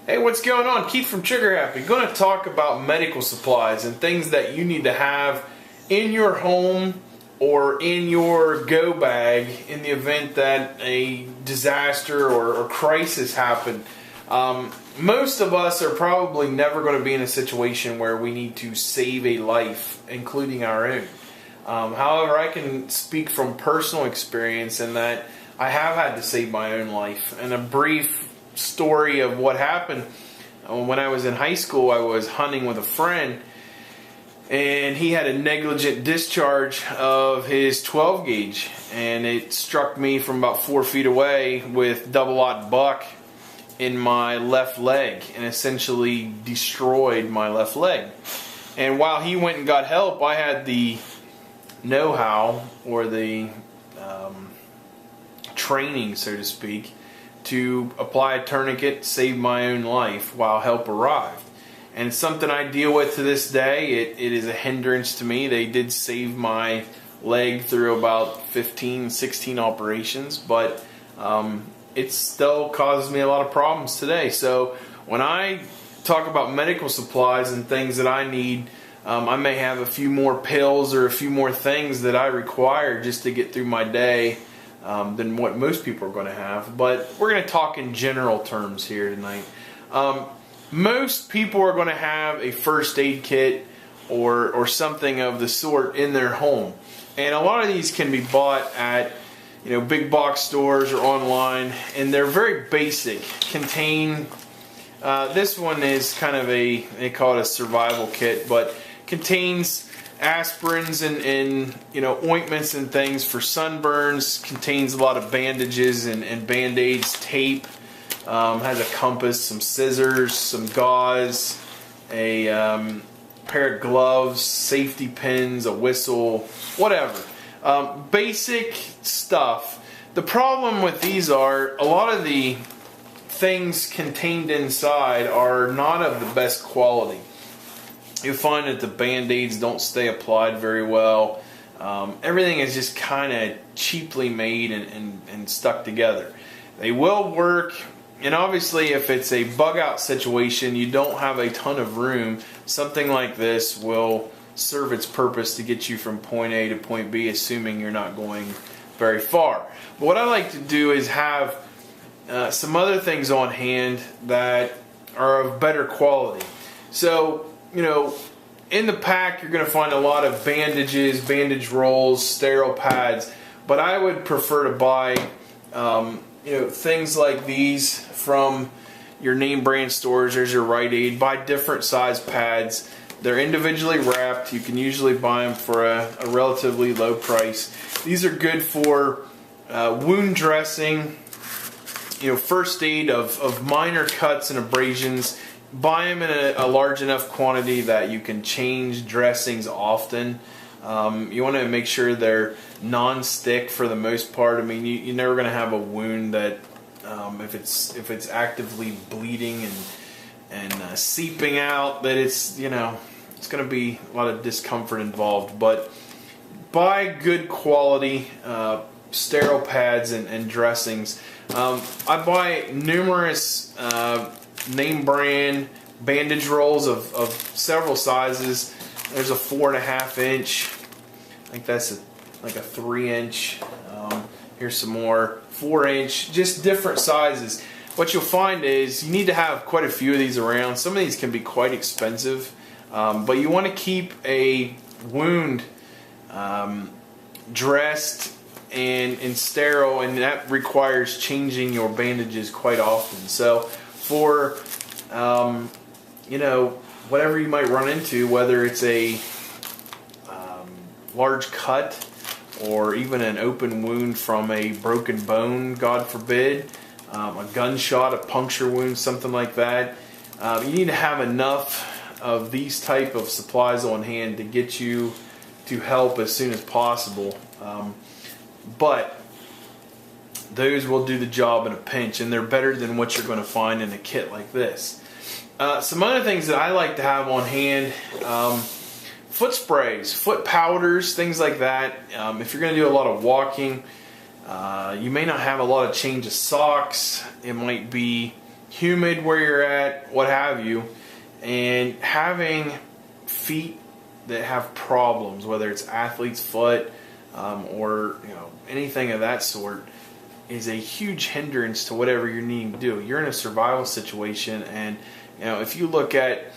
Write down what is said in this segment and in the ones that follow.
Hey, what's going on? Keith from Trigger Happy. Going to talk about medical supplies and things that you need to have in your home or in your go bag in the event that a disaster or crisis happen. Most of us are probably never going to be in a situation where we need to save a life, including our own. However, I can speak from personal experience in that I have had to save my own life. And a brief story of what happened: when I was in high school, I was hunting with a friend, and he had a negligent discharge of his 12 gauge, and it struck me from about 4 feet away with double-aught buck in my left leg and essentially destroyed my left leg. And while he went and got help, I had the know-how or the training, so to speak, to apply a tourniquet, save my own life while help arrived. And it's something I deal with to this day. It is a hindrance to me. They did save my leg through about 15, 16 operations, but it still causes me a lot of problems today. So when I talk about medical supplies and things that I need, I may have a few more pills or a few more things that I require just to get through my day than what most people are going to have. But we're going to talk in general terms here tonight. Most people are going to have a first aid kit or something of the sort in their home. And a lot of these can be bought at big box stores or online, and they're very basic. Contain this one is kind of they call it a survival kit, but contains aspirins and ointments and things for sunburns. Contains a lot of bandages and band-aids, tape. Has a compass, some scissors, some gauze, a pair of gloves, safety pins, a whistle, whatever. Basic stuff. The problem with these are a lot of the things contained inside are not of the best quality. You'll find that the band-aids don't stay applied very well. Everything is just kind of cheaply made and stuck together. They will work, and obviously if it's a bug-out situation, you don't have a ton of room, something like this will serve its purpose to get you from point A to point B, assuming you're not going very far. But what I like to do is have some other things on hand that are of better quality. So, in the pack you're going to find a lot of bandages, bandage rolls, sterile pads, but I would prefer to buy things like these from your name brand stores. There's your Rite Aid. Buy different size pads. They're individually wrapped. You can usually buy them for a relatively low price. These are good for wound dressing, first aid of minor cuts and abrasions. Buy them in a large enough quantity that you can change dressings often. You want to make sure they're non-stick for the most part. I mean, you're never going to have a wound that if it's actively bleeding and seeping out, that it's going to be a lot of discomfort involved. But buy good quality sterile pads and dressings. I buy numerous name brand bandage rolls of several sizes. There's a 4.5 inch. I think that's like a 3 inch. Here's some more 4 inch. Just different sizes. What you'll find is you need to have quite a few of these around. Some of these can be quite expensive, but you want to keep a wound dressed and sterile, and that requires changing your bandages quite often. So for whatever you might run into, whether it's a large cut or even an open wound from a broken bone, God forbid, a gunshot, a puncture wound, something like that, you need to have enough of these type of supplies on hand to get you to help as soon as possible. But those will do the job in a pinch, and they're better than what you're going to find in a kit like this. Some other things that I like to have on hand, foot sprays, foot powders, things like that. If you're going to do a lot of walking, you may not have a lot of change of socks. It might be humid where you're at, what have you, and having feet that have problems, whether it's athlete's foot or anything of that sort, is a huge hindrance to whatever you're needing to do. You're in a survival situation, and if you look at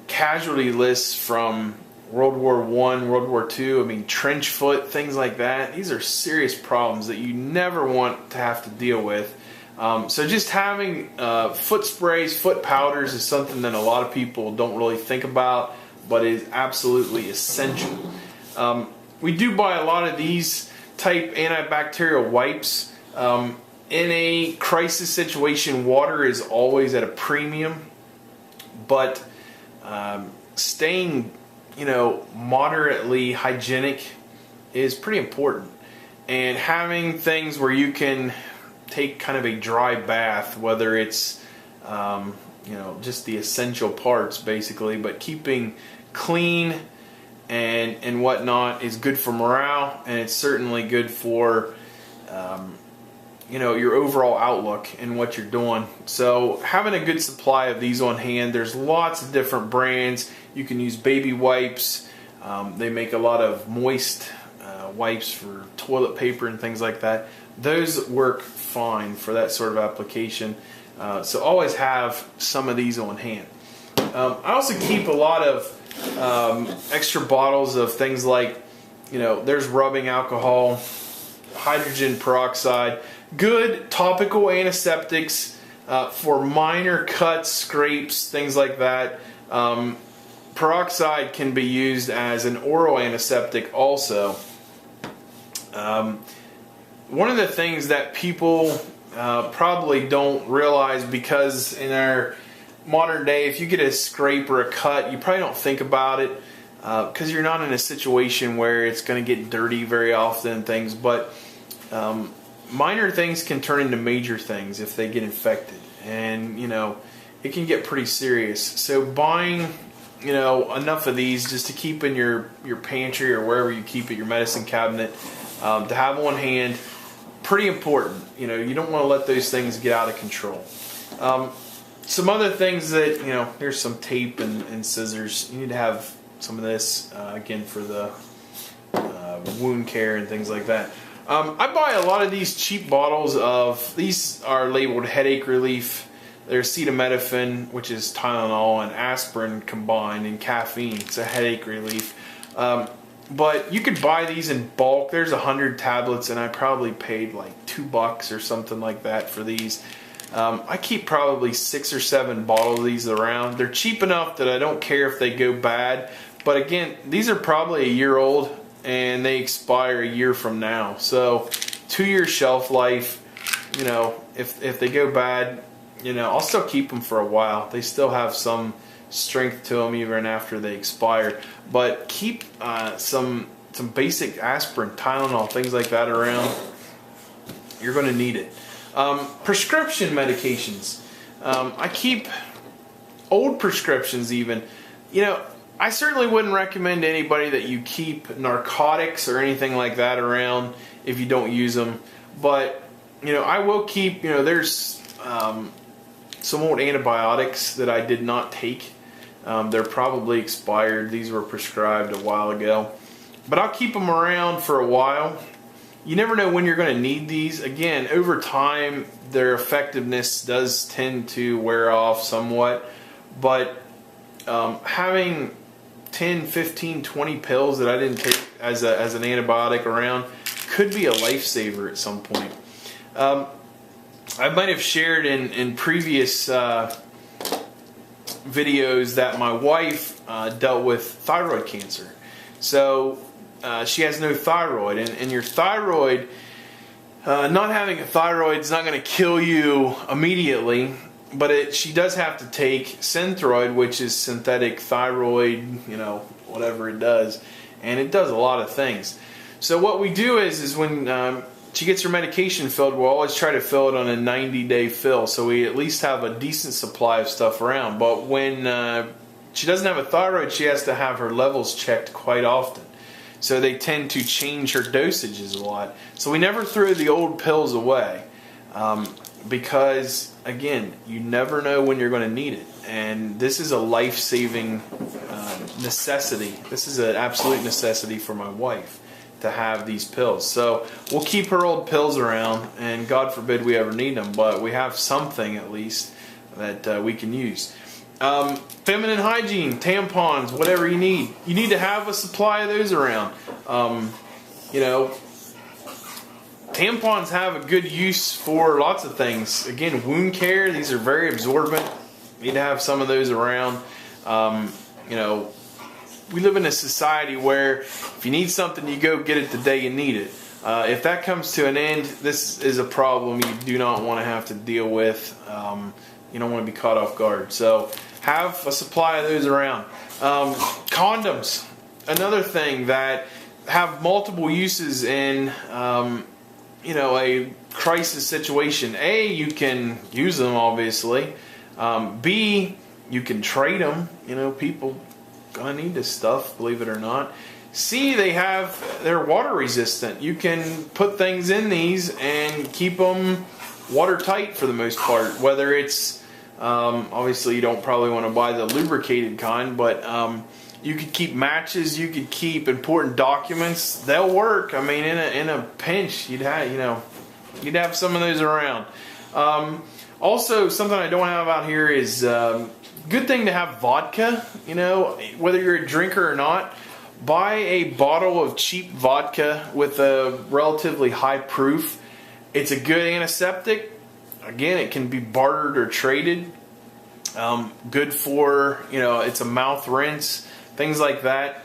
casualty lists from World War I, World War II, I mean, trench foot, things like that, these are serious problems that you never want to have to deal with. So just having foot sprays, foot powders is something that a lot of people don't really think about, but is absolutely essential. We do buy a lot of these type antibacterial wipes. In a crisis situation, water is always at a premium, but staying moderately hygienic is pretty important, and having things where you can take kind of a dry bath, whether it's just the essential parts basically, but keeping clean and whatnot is good for morale, and it's certainly good for your overall outlook and what you're doing. So having a good supply of these on hand. There's lots of different brands. You can use baby wipes. They make a lot of moist wipes for toilet paper and things like that. Those work fine for that sort of application. So always have some of these on hand. I also keep a lot of extra bottles of things like, there's rubbing alcohol, hydrogen peroxide, good topical antiseptics for minor cuts, scrapes, things like that. Peroxide can be used as an oral antiseptic also. One of the things that people probably don't realize, because in our modern day, if you get a scrape or a cut, you probably don't think about it because you're not in a situation where it's going to get dirty very often and things, but minor things can turn into major things if they get infected, and it can get pretty serious. So buying enough of these just to keep in your pantry or wherever you keep it, your medicine cabinet, to have on hand, pretty important. You don't want to let those things get out of control. Some other things that, here's some tape and scissors. You need to have some of this, again, for the wound care and things like that. I buy a lot of these cheap bottles of, these are labeled headache relief. They're acetaminophen, which is Tylenol, and aspirin combined, and caffeine. It's a headache relief. But you could buy these in bulk. There's 100 tablets, and I probably paid like $2 or something like that for these. I keep probably 6 or 7 bottles of these around. They're cheap enough that I don't care if they go bad. But again, these are probably a year old, and they expire a year from now. So 2-year shelf life. If they go bad, I'll still keep them for a while. They still have some strength to them even after they expire. But keep some basic aspirin, Tylenol, things like that around. You're going to need it. Prescription medications. I keep old prescriptions even. I certainly wouldn't recommend to anybody that you keep narcotics or anything like that around if you don't use them. But, I will keep, there's some old antibiotics that I did not take. They're probably expired. These were prescribed a while ago. But I'll keep them around for a while. You never know when you're going to need these. Again, over time, their effectiveness does tend to wear off somewhat. But having 10, 15, 20 pills that I didn't take as an antibiotic around could be a lifesaver at some point. I might have shared in previous videos that my wife dealt with thyroid cancer. So she has no thyroid, and your thyroid, not having a thyroid is not going to kill you immediately, but she does have to take Synthroid, which is synthetic thyroid, whatever it does, and it does a lot of things. So what we do is when she gets her medication filled, we'll always try to fill it on a 90-day fill, so we at least have a decent supply of stuff around. But when she doesn't have a thyroid, she has to have her levels checked quite often. So they tend to change her dosages a lot. So we never throw the old pills away. because again, you never know when you're going to need it, and this is a life-saving necessity. This is an absolute necessity for my wife to have these pills. So we'll keep her old pills around, and God forbid we ever need them, but we have something at least that we can use. Feminine hygiene, tampons, whatever you need. You need to have a supply of those around. You know, tampons have a good use for lots of things. Again, wound care, these are very absorbent. You need to have some of those around. You know, we live in a society where if you need something, you go get it the day you need it. If that comes to an end, this is a problem you do not want to have to deal with. You don't want to be caught off guard. So have a supply of those around. Condoms, another thing that have multiple uses in you know, a crisis situation. A, you can use them obviously. B, you can trade them. You know, people gonna need this stuff, believe it or not. C, they're water resistant. You can put things in these and keep them watertight for the most part. Whether it's obviously you don't probably want to buy the lubricated kind, but you could keep matches, you could keep important documents. They'll work. I mean, in a pinch, you'd have some of those around. Also, something I don't have out here is good thing to have vodka. You know, whether you're a drinker or not, buy a bottle of cheap vodka with a relatively high proof. It's a good antiseptic. Again, it can be bartered or traded. Good for, you know, it's a mouth rinse, things like that.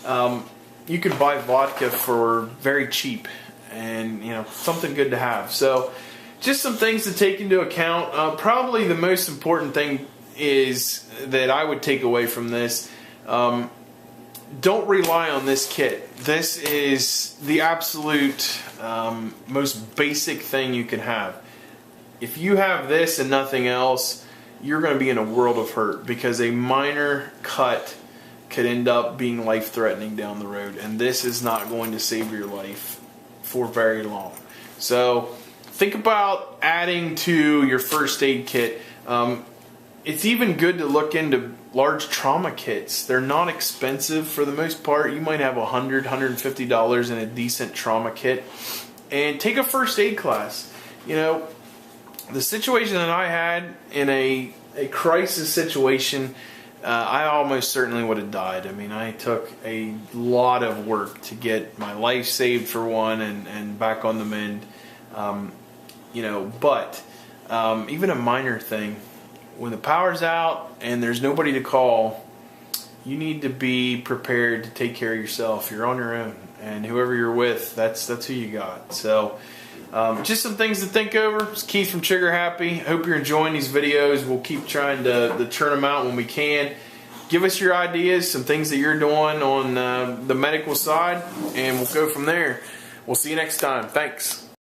You can buy vodka for very cheap, and you know, something good to have. So just some things to take into account. Probably the most important thing is that I would take away from this. Don't rely on this kit. This is the absolute most basic thing you can have. If you have this and nothing else, you're going to be in a world of hurt, because a minor cut could end up being life-threatening down the road, and this is not going to save your life for very long. So think about adding to your first aid kit. It's even good to look into large trauma kits. They're not expensive for the most part. You might have $100, $150 in a decent trauma kit, and take a first aid class. You know, the situation that I had in a crisis situation, I almost certainly would have died. I mean, I took a lot of work to get my life saved for one, and back on the mend. You know, but even a minor thing, when the power's out and there's nobody to call, you need to be prepared to take care of yourself. You're on your own, and whoever you're with, that's who you got. So just some things to think over. It's Keith from Trigger Happy. Hope you're enjoying these videos. We'll keep trying to churn them out when we can. Give us your ideas, some things that you're doing on the medical side, and we'll go from there. We'll see you next time. Thanks.